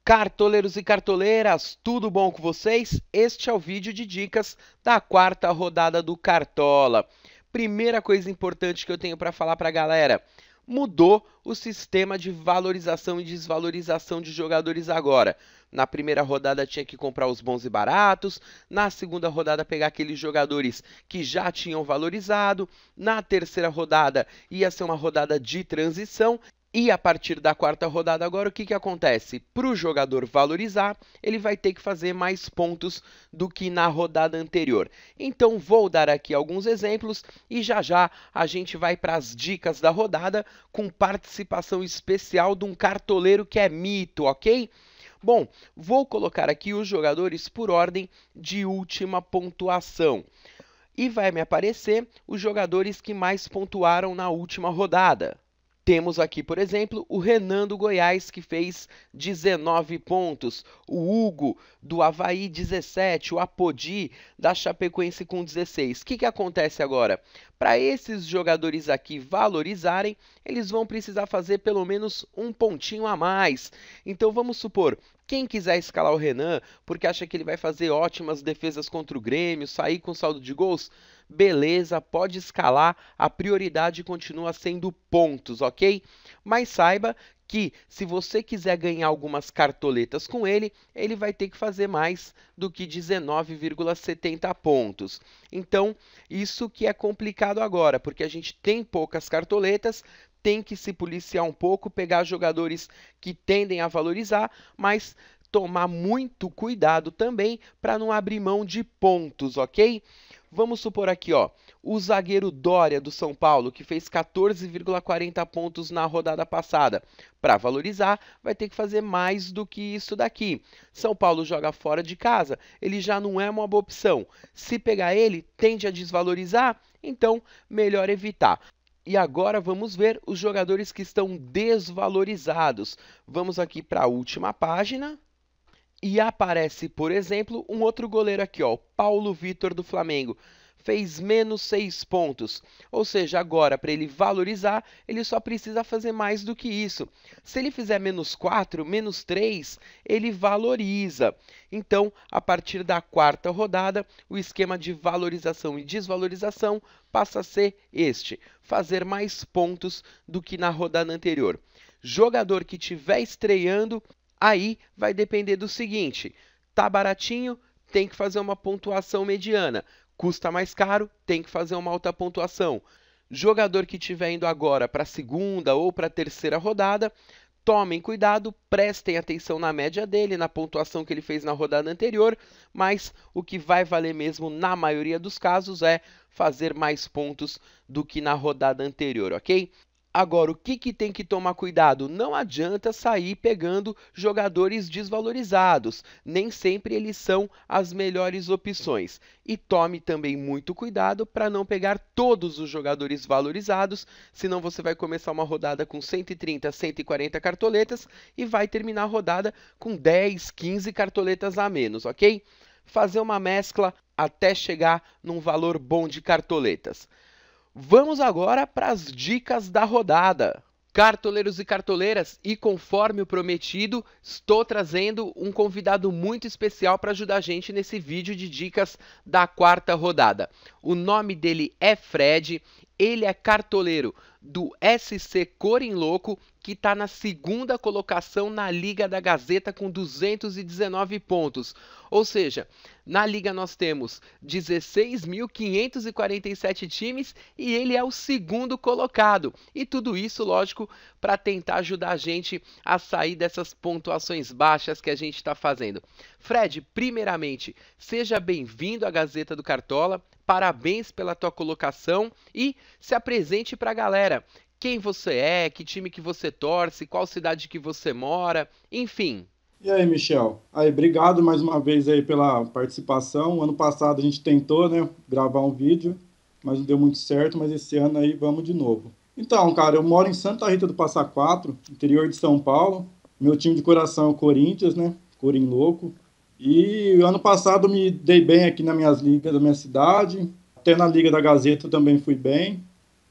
Cartoleiros e cartoleiras, tudo bom com vocês? Este é o vídeo de dicas da quarta rodada do Cartola. Primeira coisa importante que eu tenho para falar para a galera: mudou o sistema de valorização e desvalorização de jogadores agora. Na primeira rodada tinha que comprar os bons e baratos, na segunda rodada pegar aqueles jogadores que já tinham valorizado, na terceira rodada ia ser uma rodada de transição. E a partir da quarta rodada agora, o que acontece? Para o jogador valorizar, ele vai ter que fazer mais pontos do que na rodada anterior. Então, vou dar aqui alguns exemplos e já já a gente vai para as dicas da rodada com participação especial de um cartoleiro que é mito, ok? Bom, vou colocar aqui os jogadores por ordem de última pontuação. E vai me aparecer os jogadores que mais pontuaram na última rodada. Temos aqui, por exemplo, o Renan do Goiás, que fez 19 pontos, o Hugo do Avaí, 17, o Apodi da Chapecoense com 16. O que acontece agora? Para esses jogadores aqui valorizarem, eles vão precisar fazer pelo menos um pontinho a mais. Então vamos supor, quem quiser escalar o Renan, porque acha que ele vai fazer ótimas defesas contra o Grêmio, sair com saldo de gols, beleza, pode escalar, a prioridade continua sendo pontos, ok? Mas saiba que se você quiser ganhar algumas cartoletas com ele, ele vai ter que fazer mais do que 19,70 pontos. Então, isso que é complicado agora, porque a gente tem poucas cartoletas, tem que se policiar um pouco, pegar jogadores que tendem a valorizar, mas tomar muito cuidado também para não abrir mão de pontos, ok? Vamos supor aqui, ó, o zagueiro Dória do São Paulo, que fez 14,40 pontos na rodada passada. Para valorizar, vai ter que fazer mais do que isso daqui. São Paulo joga fora de casa, ele já não é uma boa opção. Se pegar ele, tende a desvalorizar, então melhor evitar. E agora vamos ver os jogadores que estão desvalorizados. Vamos aqui para a última página. E aparece, por exemplo, um outro goleiro aqui, ó, Paulo Vitor do Flamengo. Fez menos 6 pontos. Ou seja, agora, para ele valorizar, ele só precisa fazer mais do que isso. Se ele fizer menos 4, menos 3, ele valoriza. Então, a partir da quarta rodada, o esquema de valorização e desvalorização passa a ser este: fazer mais pontos do que na rodada anterior. Jogador que estiver estreando, aí vai depender do seguinte: tá baratinho, tem que fazer uma pontuação mediana. Custa mais caro, tem que fazer uma alta pontuação. Jogador que estiver indo agora para a segunda ou para a terceira rodada, tomem cuidado, prestem atenção na média dele, na pontuação que ele fez na rodada anterior, mas o que vai valer mesmo na maioria dos casos é fazer mais pontos do que na rodada anterior, ok? Agora, o que tem que tomar cuidado? Não adianta sair pegando jogadores desvalorizados. Nem sempre eles são as melhores opções. E tome também muito cuidado para não pegar todos os jogadores valorizados, senão você vai começar uma rodada com 130, 140 cartoletas e vai terminar a rodada com 10, 15 cartoletas a menos, ok? Fazer uma mescla até chegar num valor bom de cartoletas. Vamos agora para as dicas da rodada. Cartoleiros e cartoleiras, e conforme o prometido, estou trazendo um convidado muito especial para ajudar a gente nesse vídeo de dicas da quarta rodada. O nome dele é Fred, ele é cartoleiro do SC Corim Louco, que está na segunda colocação na Liga da Gazeta com 219 pontos. Ou seja, na Liga nós temos 16.547 times e ele é o segundo colocado. E tudo isso, lógico, para tentar ajudar a gente a sair dessas pontuações baixas que a gente está fazendo. Fred, primeiramente, seja bem-vindo à Gazeta do Cartola. Parabéns pela tua colocação e se apresente para a galera. Quem você é, que time que você torce, qual cidade que você mora, enfim. E aí, Michel? Aí, obrigado mais uma vez aí pela participação. Ano passado a gente tentou, né, gravar um vídeo, mas não deu muito certo, mas esse ano aí vamos de novo. Então, cara, eu moro em Santa Rita do Passa Quatro, interior de São Paulo. Meu time de coração é o Corinthians, né? Corim Louco. E ano passado eu me dei bem aqui nas minhas ligas da minha cidade. Até na Liga da Gazeta eu também fui bem.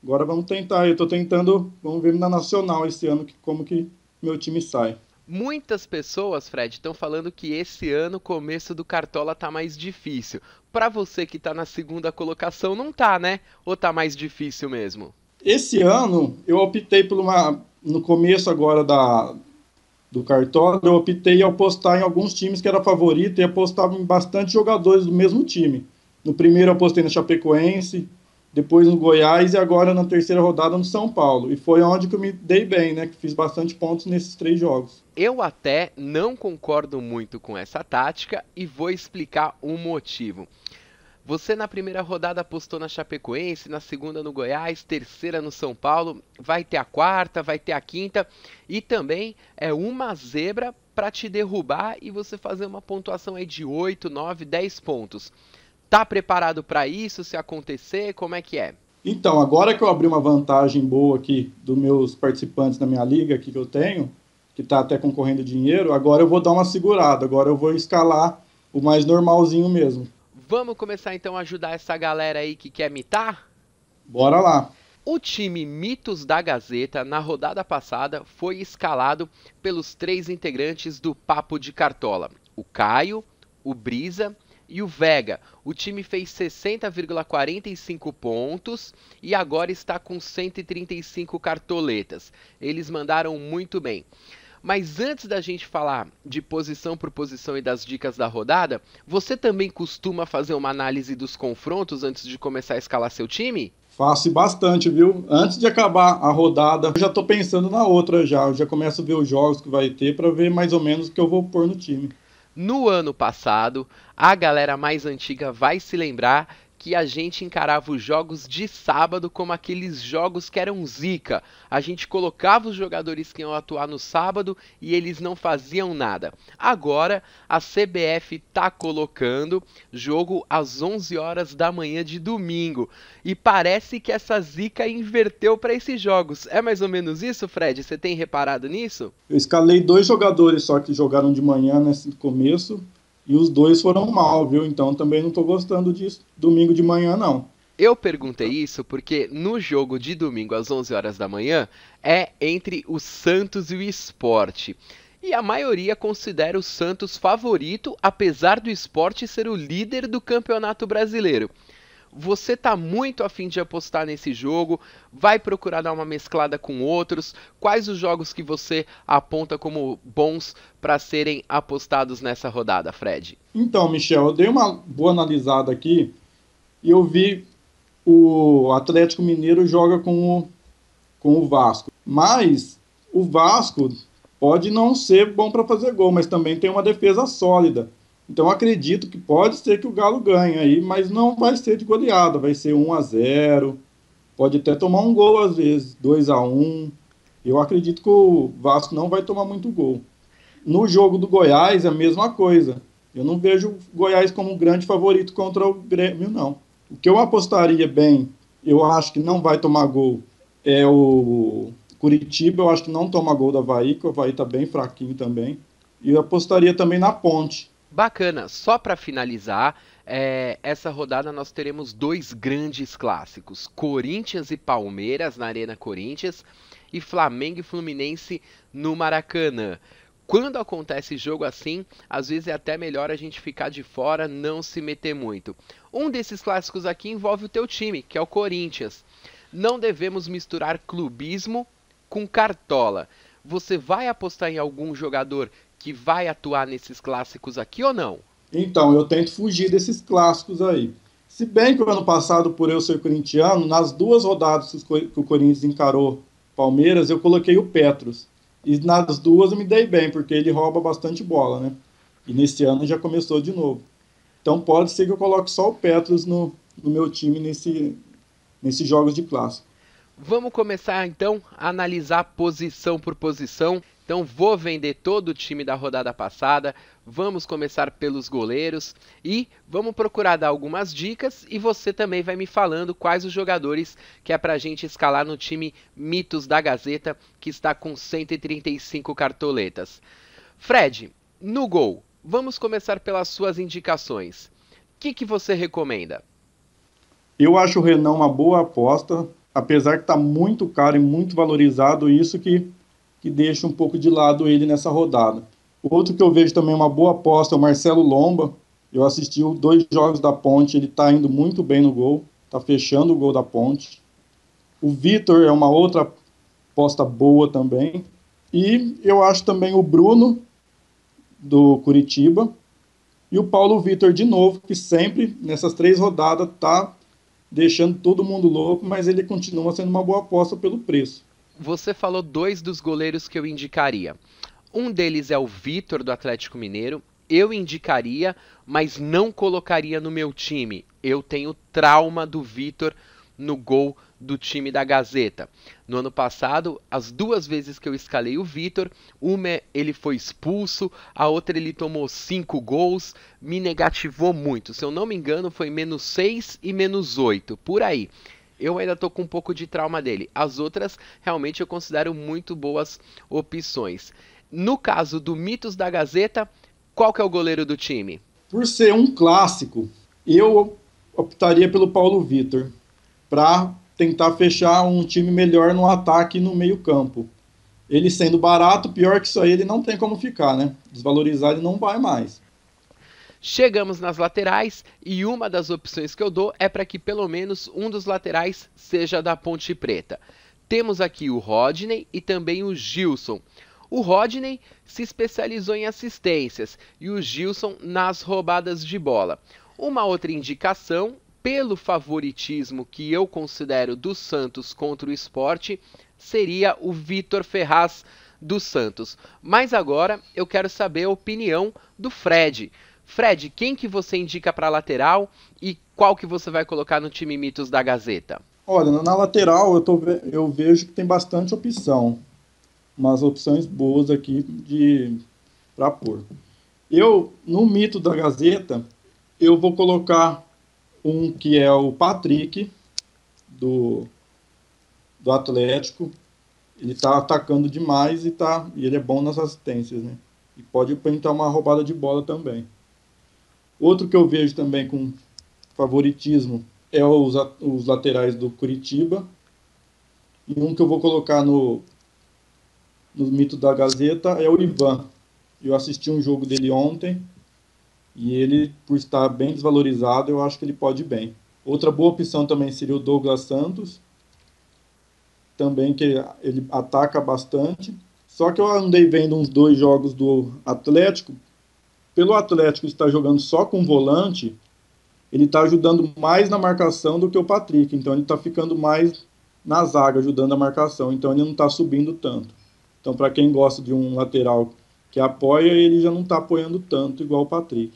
Agora vamos tentar, eu tô tentando, vamos ver na Nacional esse ano como que meu time sai. Muitas pessoas, Fred, estão falando que esse ano o começo do Cartola tá mais difícil. Pra você que tá na segunda colocação, não tá, né? Ou tá mais difícil mesmo? Esse ano eu optei por uma. No começo agora do Cartola, eu optei em apostar em alguns times que era favorito e apostava em bastante jogadores do mesmo time. No primeiro eu apostei no Chapecoense, depois no Goiás e agora na terceira rodada no São Paulo. E foi onde que eu me dei bem, né? Que fiz bastante pontos nesses 3 jogos. Eu até não concordo muito com essa tática e vou explicar o motivo. Você na primeira rodada apostou na Chapecoense, na segunda no Goiás, terceira no São Paulo, vai ter a quarta, vai ter a quinta e também é uma zebra para te derrubar e você fazer uma pontuação aí de 8, 9, 10 pontos. Tá preparado para isso se acontecer? Como é que é? Então, agora que eu abri uma vantagem boa aqui dos meus participantes da minha liga aqui que eu tenho, que está até concorrendo dinheiro, agora eu vou dar uma segurada, agora eu vou escalar o mais normalzinho mesmo. Vamos começar então a ajudar essa galera aí que quer mitar? Bora lá. O time Mitos da Gazeta, na rodada passada, foi escalado pelos três integrantes do Papo de Cartola: o Caio, o Brisa e o Vega. O time fez 60,45 pontos e agora está com 135 cartoletas. Eles mandaram muito bem. Mas antes da gente falar de posição por posição e das dicas da rodada, você também costuma fazer uma análise dos confrontos antes de começar a escalar seu time? Faço bastante, viu? Antes de acabar a rodada, eu já tô pensando na outra já. Eu já começo a ver os jogos que vai ter para ver mais ou menos o que eu vou pôr no time. No ano passado, a galera mais antiga vai se lembrar que a gente encarava os jogos de sábado como aqueles jogos que eram zica. A gente colocava os jogadores que iam atuar no sábado e eles não faziam nada. Agora, a CBF tá colocando jogo às 11 horas da manhã de domingo. E parece que essa zica inverteu para esses jogos. É mais ou menos isso, Fred? Você tem reparado nisso? Eu escalei 2 jogadores só que jogaram de manhã nesse começo e os dois foram mal, viu? Então também não tô gostando disso domingo de manhã, não. Eu perguntei isso porque no jogo de domingo às 11 horas da manhã é entre o Santos e o Sport. E a maioria considera o Santos favorito, apesar do Sport ser o líder do Campeonato Brasileiro. Você tá muito afim de apostar nesse jogo? Vai procurar dar uma mesclada com outros? Quais os jogos que você aponta como bons para serem apostados nessa rodada, Fred? Então, Michel, eu dei uma boa analisada aqui e eu vi o Atlético Mineiro joga com o Vasco. Mas o Vasco pode não ser bom para fazer gol, mas também tem uma defesa sólida. Então acredito que pode ser que o Galo ganhe aí, mas não vai ser de goleada, vai ser 1-0, pode até tomar um gol às vezes, 2-1. Eu acredito que o Vasco não vai tomar muito gol. No jogo do Goiás é a mesma coisa. Eu não vejo o Goiás como um grande favorito contra o Grêmio, não. O que eu apostaria bem, eu acho que não vai tomar gol, é o Curitiba. Eu acho que não toma gol do Avaí, que o Avaí está bem fraquinho também. E eu apostaria também na Ponte. Bacana, só para finalizar, essa rodada nós teremos dois grandes clássicos: Corinthians e Palmeiras na Arena Corinthians e Flamengo e Fluminense no Maracanã. Quando acontece jogo assim, às vezes é até melhor a gente ficar de fora, não se meter muito. Um desses clássicos aqui envolve o teu time, que é o Corinthians. Não devemos misturar clubismo com cartola. Você vai apostar em algum jogador que vai atuar nesses clássicos aqui ou não? Então, eu tento fugir desses clássicos aí. Se bem que o ano passado, por eu ser corintiano, nas 2 rodadas que o Corinthians encarou Palmeiras, eu coloquei o Petros. E nas duas eu me dei bem, porque ele rouba bastante bola, né? E nesse ano já começou de novo. Então pode ser que eu coloque só o Petros no meu time nesses jogos de clássico. Vamos começar então a analisar posição por posição. Então vou vender todo o time da rodada passada. Vamos começar pelos goleiros e vamos procurar dar algumas dicas e você também vai me falando quais os jogadores que é pra gente escalar no time Mitos da Gazeta, que está com 135 cartoletas. Fred, no gol, vamos começar pelas suas indicações. O que você recomenda? Eu acho o Renan uma boa aposta, apesar que está muito caro e muito valorizado, isso que que deixa um pouco de lado ele nessa rodada. Outro que eu vejo também uma boa aposta é o Marcelo Lomba. Eu assisti os 2 jogos da Ponte, ele está indo muito bem no gol, está fechando o gol da Ponte. O Vitor é uma outra aposta boa também. E eu acho também o Bruno, do Curitiba, e o Paulo Vitor de novo, que sempre, nessas 3 rodadas, está deixando todo mundo louco, mas ele continua sendo uma boa aposta pelo preço. Você falou dois dos goleiros que eu indicaria. Um deles é o Vitor, do Atlético Mineiro. Eu indicaria, mas não colocaria no meu time. Eu tenho trauma do Vitor no gol do time da Gazeta. No ano passado, as 2 vezes que eu escalei o Vitor, uma ele foi expulso, a outra ele tomou 5 gols, me negativou muito. Se eu não me engano, foi -6 e -8, por aí. Eu ainda tô com um pouco de trauma dele. As outras, realmente, eu considero muito boas opções. No caso do Mitos da Gazeta, qual que é o goleiro do time? Por ser um clássico, eu optaria pelo Paulo Vitor, para tentar fechar um time melhor no ataque e no meio campo. Ele sendo barato, pior que isso aí, ele não tem como ficar, né? Desvalorizar ele não vai mais. Chegamos nas laterais e uma das opções que eu dou é para que pelo menos um dos laterais seja da Ponte Preta. Temos aqui o Rodney e também o Gilson. O Rodney se especializou em assistências e o Gilson nas roubadas de bola. Uma outra indicação, pelo favoritismo que eu considero do Santos contra o Sport, seria o Vitor Ferraz do Santos. Mas agora eu quero saber a opinião do Fred. Fred, quem que você indica para lateral e qual que você vai colocar no time Mitos da Gazeta? Olha, na lateral eu vejo que tem bastante opção. Umas opções boas aqui para pôr. No mito da Gazeta, eu vou colocar um que é o Patrick, do Atlético. Ele está atacando demais e ele é bom nas assistências, né? E pode tentar uma roubada de bola também. Outro que eu vejo também com favoritismo é os laterais do Curitiba. E um que eu vou colocar no mito da Gazeta é o Ivan. Eu assisti um jogo dele ontem e ele, por estar bem desvalorizado, eu acho que ele pode ir bem. Outra boa opção também seria o Douglas Santos, também que ele ataca bastante. Só que eu andei vendo uns 2 jogos do Atlético. Pelo Atlético estar jogando só com volante, ele está ajudando mais na marcação do que o Patrick. Então ele está ficando mais na zaga, ajudando a marcação. Então ele não está subindo tanto. Então, para quem gosta de um lateral que apoia, ele já não está apoiando tanto igual o Patrick.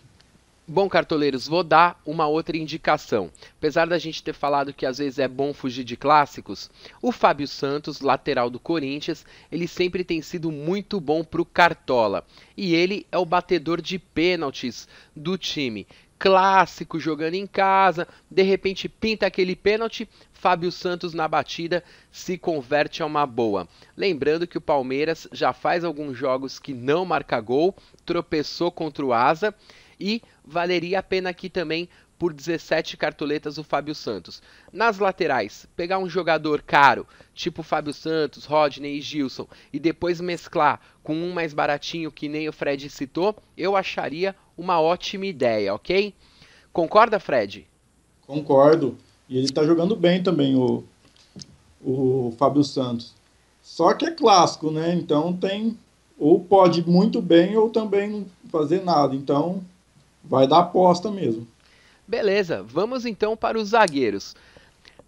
Bom, cartoleiros, vou dar uma outra indicação. Apesar da gente ter falado que às vezes é bom fugir de clássicos, o Fábio Santos, lateral do Corinthians, ele sempre tem sido muito bom para o Cartola. E ele é o batedor de pênaltis do time. Clássico, jogando em casa, de repente pinta aquele pênalti, Fábio Santos na batida se converte a uma boa. Lembrando que o Palmeiras já faz alguns jogos que não marca gol, tropeçou contra o Asa e valeria a pena aqui também por 17 cartoletas o Fábio Santos. Nas laterais, pegar um jogador caro, tipo Fábio Santos, Rodney e Gilson, e depois mesclar com um mais baratinho que nem o Fred citou, eu acharia uma ótima ideia, ok? Concorda, Fred? Concordo. E ele está jogando bem também, o Fábio Santos. Só que é clássico, né? Então ou pode ir muito bem ou também não fazer nada. Então vai dar aposta mesmo. Beleza, vamos então para os zagueiros.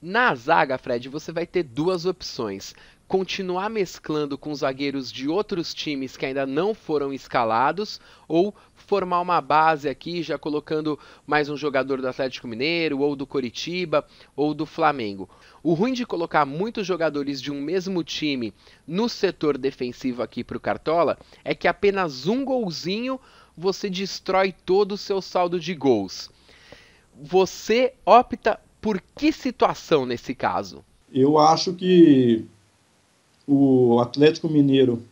Na zaga, Fred, você vai ter 2 opções. Continuar mesclando com zagueiros de outros times que ainda não foram escalados ou formar uma base aqui, já colocando mais um jogador do Atlético Mineiro, ou do Coritiba, ou do Flamengo. O ruim de colocar muitos jogadores de um mesmo time no setor defensivo aqui para o Cartola é que apenas um golzinho você destrói todo o seu saldo de gols. Você opta por que situação nesse caso? Eu acho que o Atlético Mineiro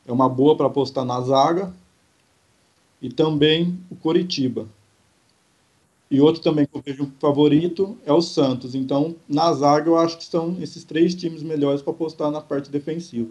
é uma boa para apostar na zaga e também o Coritiba. E outro também que eu vejo favorito é o Santos. Então, na zaga, eu acho que são esses 3 times melhores para apostar na parte defensiva.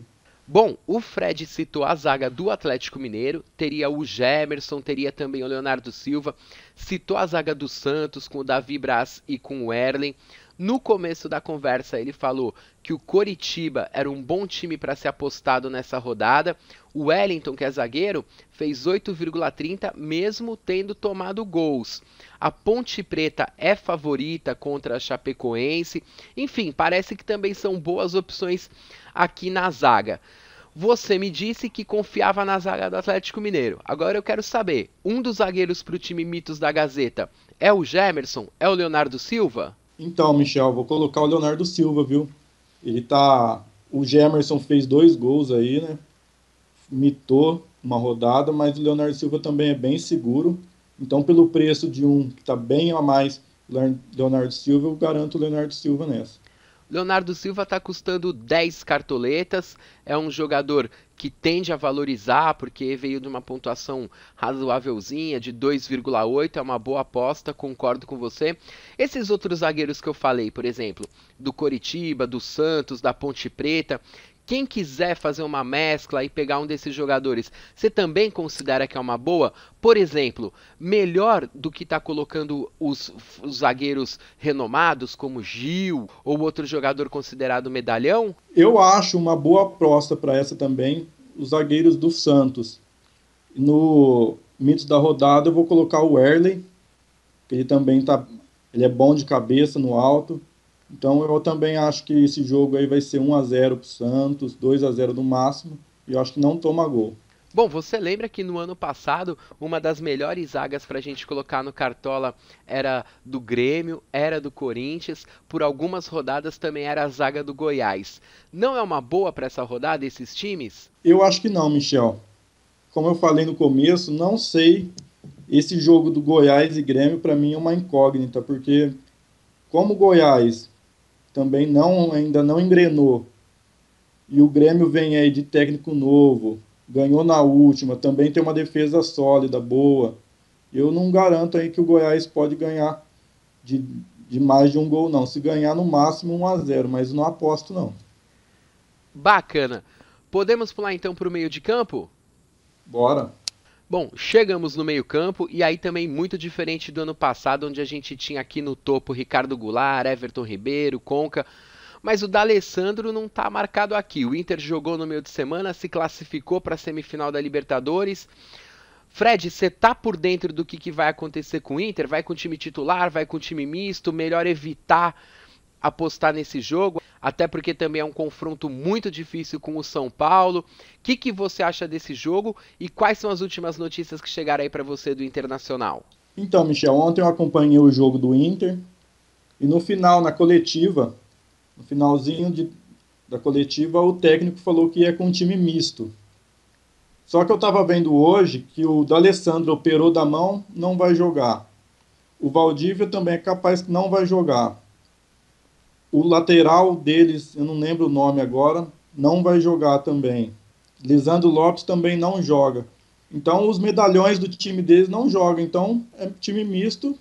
Bom, o Fred citou a zaga do Atlético Mineiro, teria o Gemerson, teria também o Leonardo Silva, citou a zaga do Santos com o Davi Braz e com o Erlen. No começo da conversa ele falou que o Coritiba era um bom time para ser apostado nessa rodada. O Wellington, que é zagueiro, fez 8,30 mesmo tendo tomado gols. A Ponte Preta é favorita contra a Chapecoense. Enfim, parece que também são boas opções aqui na zaga. Você me disse que confiava na zaga do Atlético Mineiro. Agora eu quero saber, um dos zagueiros para o time Mitos da Gazeta é o Gemerson? É o Leonardo Silva? Então, Michel, vou colocar o Leonardo Silva, viu? Ele tá. O Gemerson fez 2 gols aí, né? Mitou uma rodada, mas o Leonardo Silva também é bem seguro. Então, pelo preço de um que está bem a mais, Leonardo Silva, eu garanto o Leonardo Silva nessa. Leonardo Silva está custando 10 cartoletas, é um jogador que tende a valorizar, porque veio de uma pontuação razoávelzinha, de 2,8, é uma boa aposta, concordo com você. Esses outros zagueiros que eu falei, por exemplo, do Coritiba, do Santos, da Ponte Preta, quem quiser fazer uma mescla e pegar um desses jogadores, você também considera que é uma boa? Por exemplo, melhor do que está colocando os zagueiros renomados, como Gil ou outro jogador considerado medalhão? Eu acho uma boa aposta para essa também, os zagueiros do Santos. No mitos da rodada eu vou colocar o Erley, que ele também ele é bom de cabeça no alto. Então eu também acho que esse jogo aí vai ser 1-0 pro Santos, 2-0 no máximo, e eu acho que não toma gol. Bom, você lembra que no ano passado uma das melhores zagas para a gente colocar no Cartola era do Grêmio, era do Corinthians, por algumas rodadas também era a zaga do Goiás. Não é uma boa para essa rodada esses times? Eu acho que não, Michel. Como eu falei no começo, não sei. Esse jogo do Goiás e Grêmio para mim é uma incógnita, porque como o Goiás também ainda não engrenou e o Grêmio vem aí de técnico novo, ganhou na última, também tem uma defesa sólida, boa. Eu não garanto aí que o Goiás pode ganhar de, de mais de um gol, não. Se ganhar no máximo 1-0, mas não aposto, não. Bacana. Podemos pular então para o meio de campo? Bora. Bom, chegamos no meio-campo e aí também muito diferente do ano passado, onde a gente tinha aqui no topo Ricardo Goulart, Everton Ribeiro, Conca, mas o D'Alessandro não está marcado aqui. O Inter jogou no meio de semana, se classificou para a semifinal da Libertadores. Fred, você tá por dentro do que vai acontecer com o Inter? Vai com o time titular, vai com o time misto? Melhor evitar apostar nesse jogo, até porque também é um confronto muito difícil com o São Paulo. O que você acha desse jogo e quais são as últimas notícias que chegaram aí para você do Internacional? Então, Michel, ontem eu acompanhei o jogo do Inter e no final, na coletiva, no finalzinho da coletiva, o técnico falou que ia com um time misto. Só que eu estava vendo hoje que o D'Alessandro operou da mão, não vai jogar. O Valdívia também é capaz que não vai jogar. O lateral deles, eu não lembro o nome agora, não vai jogar também. Lisandro Lopes também não joga. Então os medalhões do time deles não jogam. Então é time misto,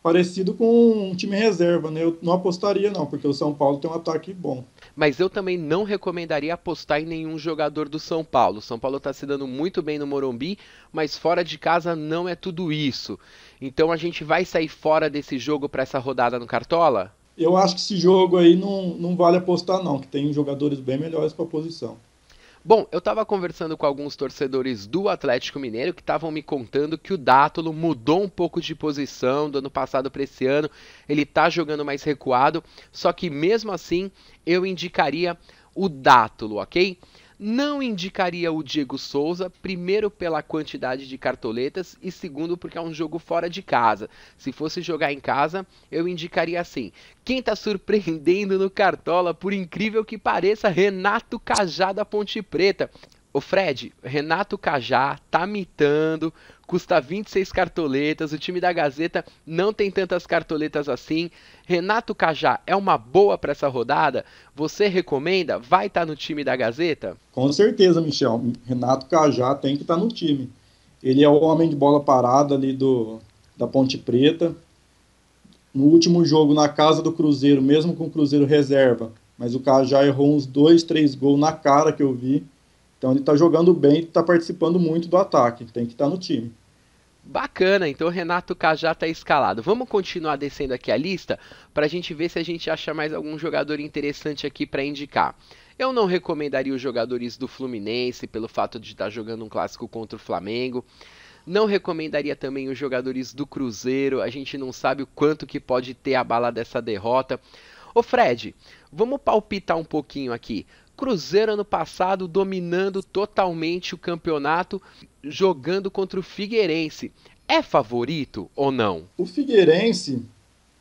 parecido com um time reserva, né? Eu não apostaria não, porque o São Paulo tem um ataque bom. Mas eu também não recomendaria apostar em nenhum jogador do São Paulo. O São Paulo está se dando muito bem no Morumbi, mas fora de casa não é tudo isso. Então a gente vai sair fora desse jogo para essa rodada no Cartola? Eu acho que esse jogo aí não vale apostar não, que tem jogadores bem melhores para a posição. Bom, eu estava conversando com alguns torcedores do Atlético Mineiro que estavam me contando que o Dátolo mudou um pouco de posição do ano passado para esse ano. Ele está jogando mais recuado, só que mesmo assim eu indicaria o Dátolo, ok? Não indicaria o Diego Souza, primeiro pela quantidade de cartoletas e segundo porque é um jogo fora de casa. Se fosse jogar em casa, eu indicaria assim. Quem está surpreendendo no Cartola, por incrível que pareça, Renato Cajá da Ponte Preta. Ô Fred, Renato Cajá tá mitando, custa 26 cartoletas, o time da Gazeta não tem tantas cartoletas assim. Renato Cajá é uma boa para essa rodada? Você recomenda? Vai estar no time da Gazeta? Com certeza, Michel. Renato Cajá tem que estar no time. Ele é o homem de bola parada ali da Ponte Preta. No último jogo, na casa do Cruzeiro, mesmo com o Cruzeiro reserva, mas o cara já errou uns 2, 3 gols na cara que eu vi. Então ele tá jogando bem e tá participando muito do ataque. Tem que estar no time. Bacana, então o Renato Cajá está escalado. Vamos continuar descendo aqui a lista para a gente ver se a gente acha mais algum jogador interessante aqui para indicar. Eu não recomendaria os jogadores do Fluminense pelo fato de estar jogando um clássico contra o Flamengo. Não recomendaria também os jogadores do Cruzeiro. A gente não sabe o quanto que pode ter a bala dessa derrota. Ô Fred, vamos palpitar um pouquinho aqui. Cruzeiro ano passado dominando totalmente o campeonato, jogando contra o Figueirense. É favorito ou não? O Figueirense,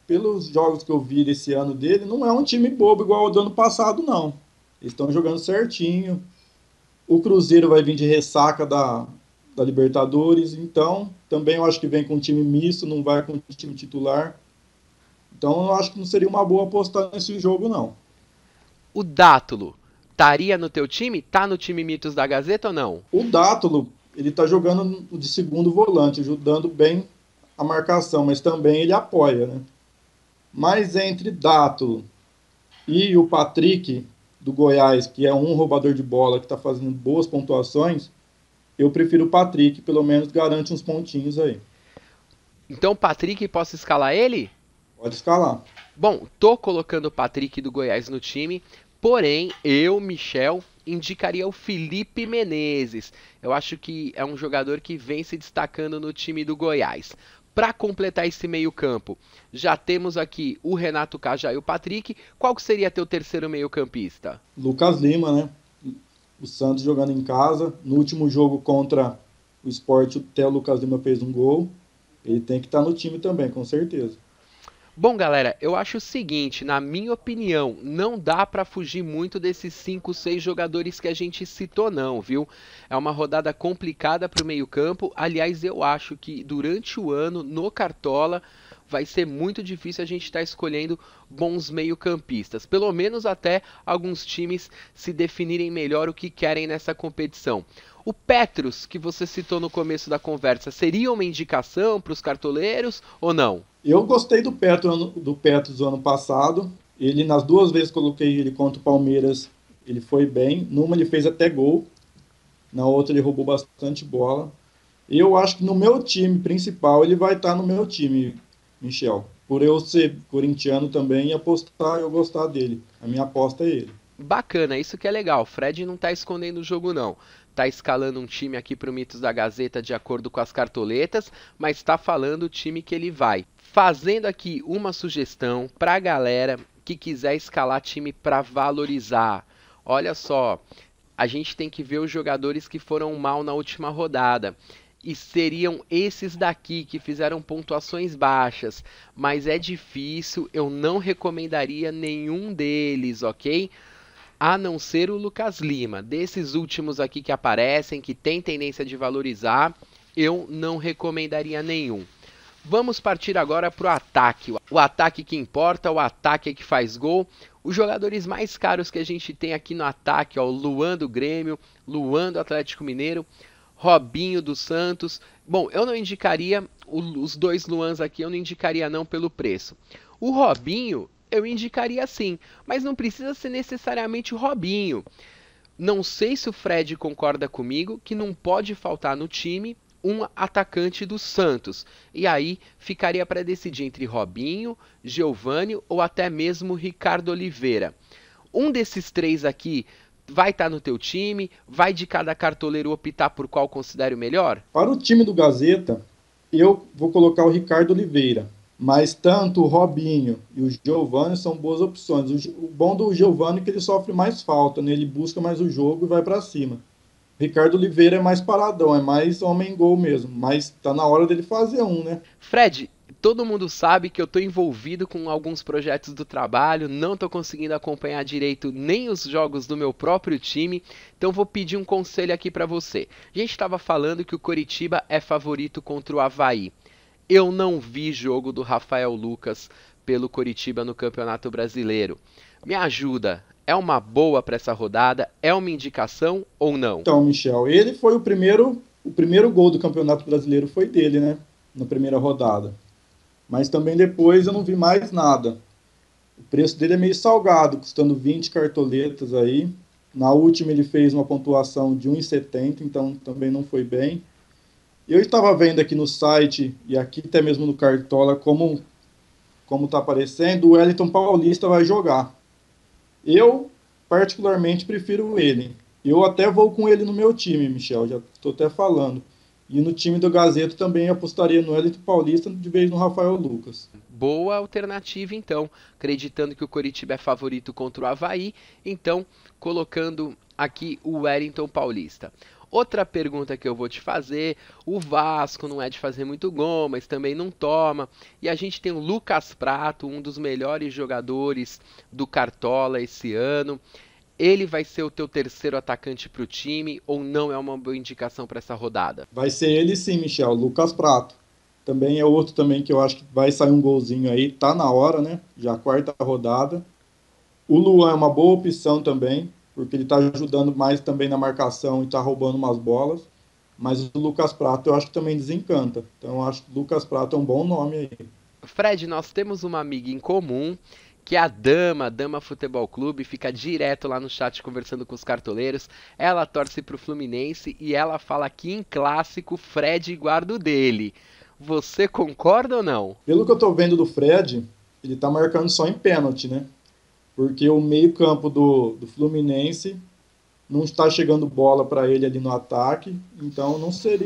pelos jogos que eu vi desse ano dele, não é um time bobo igual ao do ano passado, não. Eles estão jogando certinho. O Cruzeiro vai vir de ressaca da Libertadores, então também eu acho que vem com um time misto, não vai com um time titular. Então eu acho que não seria uma boa apostar nesse jogo, não. O Dátulo estaria no teu time? Tá no time Mitos da Gazeta ou não? O Dátulo, ele tá jogando de segundo volante, ajudando bem a marcação, mas também ele apoia, né? Mas entre Dátulo e o Patrick do Goiás, que é um roubador de bola que está fazendo boas pontuações, eu prefiro o Patrick, pelo menos garante uns pontinhos aí. Então o Patrick, posso escalar ele? Pode escalar. Bom, tô colocando o Patrick do Goiás no time, porém eu, Michel, indicaria o Felipe Menezes. Eu acho que é um jogador que vem se destacando no time do Goiás. Para completar esse meio-campo, já temos aqui o Renato Cajá e o Patrick. Qual que seria teu terceiro meio-campista? Lucas Lima, né? O Santos jogando em casa. No último jogo contra o Sport, até o Lucas Lima fez um gol. Ele tem que estar no time também, com certeza. Bom, galera, eu acho o seguinte, na minha opinião, não dá para fugir muito desses 5, 6 jogadores que a gente citou não, viu? É uma rodada complicada para o meio-campo. Aliás, eu acho que durante o ano no Cartola vai ser muito difícil a gente estar escolhendo bons meio-campistas, pelo menos até alguns times se definirem melhor o que querem nessa competição. O Petrus, que você citou no começo da conversa, seria uma indicação para os cartoleiros ou não? Eu gostei do Petros do ano passado. Ele, nas 2 vezes que coloquei ele contra o Palmeiras, ele foi bem. Numa ele fez até gol, na outra ele roubou bastante bola. Eu acho que no meu time principal ele vai estar no meu time, Michel. Por eu ser corintiano também e apostar, eu gostar dele. A minha aposta é ele. Bacana, isso que é legal. O Fred não tá escondendo o jogo, não. Tá escalando um time aqui pro Mitos da Gazeta de acordo com as cartoletas, mas tá falando o time que ele vai. Fazendo aqui uma sugestão pra galera que quiser escalar time pra valorizar. Olha só, a gente tem que ver os jogadores que foram mal na última rodada. E seriam esses daqui que fizeram pontuações baixas, mas é difícil, eu não recomendaria nenhum deles, ok? A não ser o Lucas Lima. Desses últimos aqui que aparecem, que tem tendência de valorizar, eu não recomendaria nenhum. Vamos partir agora para o ataque. O ataque que importa, o ataque que faz gol. Os jogadores mais caros que a gente tem aqui no ataque, ó, o Luan do Grêmio, Luan do Atlético Mineiro, Robinho do Santos. Bom, eu não indicaria, os dois Luans aqui eu não indicaria não pelo preço. O Robinho eu indicaria sim, mas não precisa ser necessariamente o Robinho. Não sei se o Fred concorda comigo que não pode faltar no time um atacante do Santos. E aí ficaria para decidir entre Robinho, Giovani ou até mesmo Ricardo Oliveira. Um desses três aqui vai estar no teu time? Vai de cada cartoleiro optar por qual considere o melhor? Para o time do Gazeta, eu vou colocar o Ricardo Oliveira. Mas tanto o Robinho e o Giovani são boas opções. O bom do Giovani é que ele sofre mais falta, né? Ele busca mais o jogo e vai para cima. O Ricardo Oliveira é mais paradão, é mais homem-gol mesmo. Mas tá na hora dele fazer um, né? Fred, todo mundo sabe que eu estou envolvido com alguns projetos do trabalho, não estou conseguindo acompanhar direito nem os jogos do meu próprio time, então vou pedir um conselho aqui para você. A gente estava falando que o Coritiba é favorito contra o Avaí. Eu não vi jogo do Rafael Lucas pelo Coritiba no Campeonato Brasileiro. Me ajuda, é uma boa para essa rodada? É uma indicação ou não? Então, Michel, ele foi o primeiro gol do Campeonato Brasileiro foi dele, né? Na primeira rodada. Mas também depois eu não vi mais nada. O preço dele é meio salgado, custando 20 cartoletas aí. Na última ele fez uma pontuação de 1,70, então também não foi bem. Eu estava vendo aqui no site e aqui até mesmo no Cartola como está aparecendo, o Wellington Paulista vai jogar. Eu particularmente prefiro ele. Eu até vou com ele no meu time, Michel, já estou até falando. E no time do Gazeta também apostaria no Wellington Paulista de vez no Rafael Lucas. Boa alternativa, então, acreditando que o Coritiba é favorito contra o Avaí, então colocando aqui o Wellington Paulista. Outra pergunta que eu vou te fazer: o Vasco não é de fazer muito gol, mas também não toma. E a gente tem o Lucas Prato, um dos melhores jogadores do Cartola esse ano. Ele vai ser o teu terceiro atacante para o time ou não é uma boa indicação para essa rodada? Vai ser ele sim, Michel, Lucas Prato. Também é outro também que eu acho que vai sair um golzinho aí, tá na hora, né? Já a quarta rodada. O Luan é uma boa opção também, porque ele está ajudando mais também na marcação e está roubando umas bolas. Mas o Lucas Prato eu acho que também desencanta. Então eu acho que o Lucas Prato é um bom nome aí. Fred, nós temos uma amiga em comum, que é a Dama Futebol Clube, fica direto lá no chat conversando com os cartoleiros. Ela torce pro Fluminense e ela fala que em clássico Fred guarda o dele. Você concorda ou não? Pelo que eu estou vendo do Fred, ele está marcando só em pênalti, né? Porque o meio-campo do Fluminense não está chegando bola para ele ali no ataque, então não sei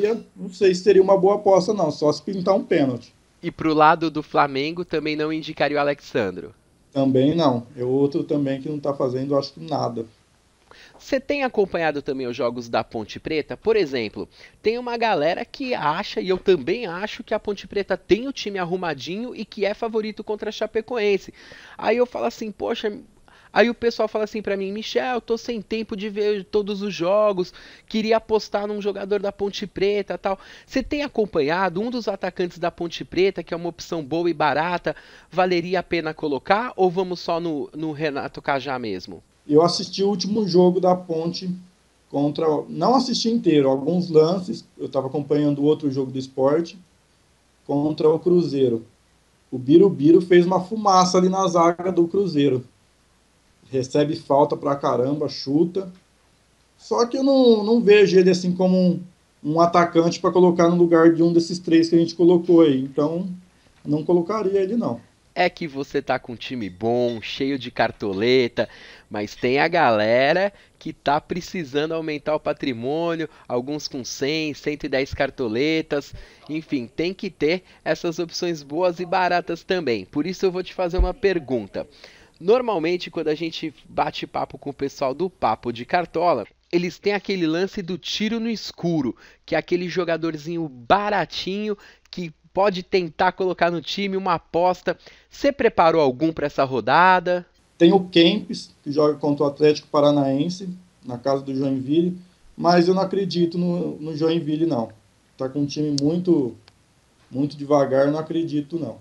se seria uma boa aposta não, só se pintar um pênalti. E pro lado do Flamengo também não indicaria o Alexandro. Também não, é outro também que não está fazendo, acho que nada. Você tem acompanhado também os jogos da Ponte Preta? Por exemplo, tem uma galera que acha, e eu também acho, que a Ponte Preta tem o time arrumadinho e que é favorito contra a Chapecoense. Aí eu falo assim, poxa. Aí o pessoal fala assim pra mim: Michel, eu tô sem tempo de ver todos os jogos, queria apostar num jogador da Ponte Preta, tal. Você tem acompanhado um dos atacantes da Ponte Preta, que é uma opção boa e barata, valeria a pena colocar ou vamos só no Renato Cajá mesmo? Eu assisti o último jogo da Ponte contra. Não assisti inteiro, alguns lances. Eu estava acompanhando outro jogo do esporte contra o Cruzeiro. O Birubiru fez uma fumaça ali na zaga do Cruzeiro. Recebe falta pra caramba, chuta. Só que eu não vejo ele assim como um atacante para colocar no lugar de um desses três que a gente colocou aí. Então, não colocaria ele não. É que você tá com um time bom, cheio de cartoleta, mas tem a galera que tá precisando aumentar o patrimônio, alguns com 100, 110 cartoletas, enfim, tem que ter essas opções boas e baratas também. Por isso eu vou te fazer uma pergunta. Normalmente, quando a gente bate papo com o pessoal do Papo de Cartola, eles têm aquele lance do tiro no escuro, que é aquele jogadorzinho baratinho que pode tentar colocar no time uma aposta. Você preparou algum para essa rodada? Tem o Kempis, que joga contra o Atlético Paranaense, na casa do Joinville, mas eu não acredito no Joinville não. Tá com um time muito devagar, não acredito não.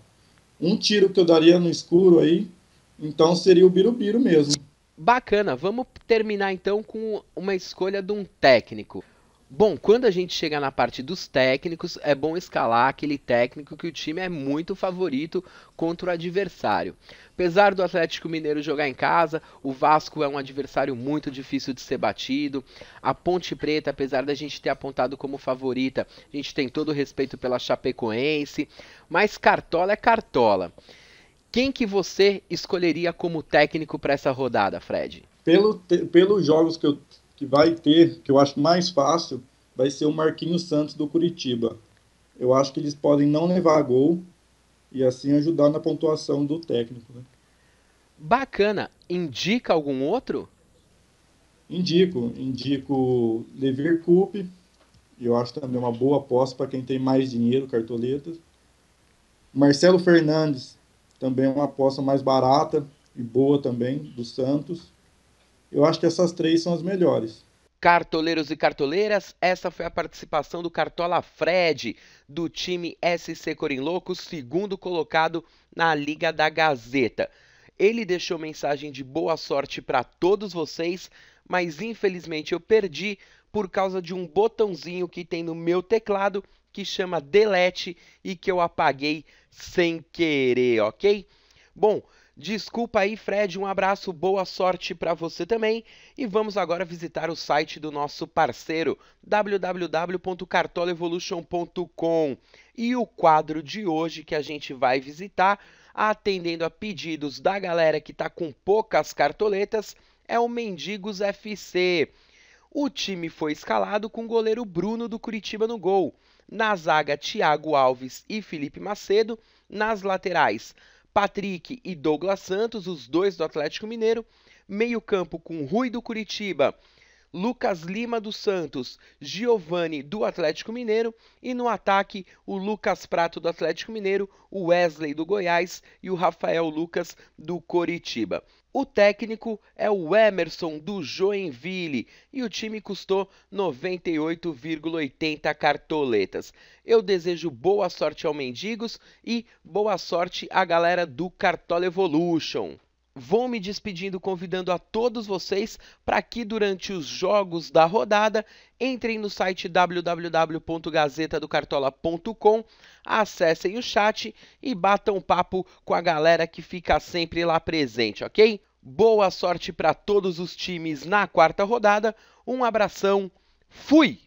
Um tiro que eu daria no escuro aí, então seria o Birubiru mesmo. Bacana, vamos terminar então com uma escolha de um técnico. Bom, quando a gente chega na parte dos técnicos, é bom escalar aquele técnico que o time é muito favorito contra o adversário. Apesar do Atlético Mineiro jogar em casa, o Vasco é um adversário muito difícil de ser batido. A Ponte Preta, apesar da gente ter apontado como favorita, a gente tem todo o respeito pela Chapecoense, mas Cartola é Cartola. Quem que você escolheria como técnico para essa rodada, Fred? Pelos jogos que vai ter, que eu acho mais fácil, vai ser o Marquinhos Santos do Curitiba. Eu acho que eles podem não levar gol e assim ajudar na pontuação do técnico. Né? Bacana. Indica algum outro? Indico Levir Coupe, eu acho também uma boa aposta para quem tem mais dinheiro, cartoletas. Marcelo Fernandes, também é uma aposta mais barata e boa também, do Santos. Eu acho que essas três são as melhores. Cartoleiros e cartoleiras, essa foi a participação do Cartola Fred, do time SC Corinloucos, segundo colocado na Liga da Gazeta. Ele deixou mensagem de boa sorte para todos vocês, mas infelizmente eu perdi por causa de um botãozinho que tem no meu teclado que chama Delete e que eu apaguei sem querer, ok? Bom, Desculpa aí, Fred, um abraço, boa sorte para você também. E vamos agora visitar o site do nosso parceiro, www.cartolaevolution.com. E o quadro de hoje que a gente vai visitar, atendendo a pedidos da galera que está com poucas cartoletas, é o Mendigos FC. O time foi escalado com o goleiro Bruno do Curitiba no gol. Na zaga, Thiago Alves e Felipe Macedo. Nas laterais, Patrick e Douglas Santos, os dois do Atlético Mineiro. Meio-campo com Rui do Curitiba, Lucas Lima do Santos, Giovani do Atlético Mineiro e no ataque o Lucas Prato do Atlético Mineiro, o Wesley do Goiás e o Rafael Lucas do Coritiba. O técnico é o Emerson do Joinville e o time custou 98,80 cartoletas. Eu desejo boa sorte ao Mendigos e boa sorte à galera do Cartola Evolution. Vou me despedindo, convidando a todos vocês para que durante os jogos da rodada entrem no site www.gazetadocartola.com, acessem o chat e batam um papo com a galera que fica sempre lá presente, ok? Boa sorte para todos os times na quarta rodada, um abração, fui!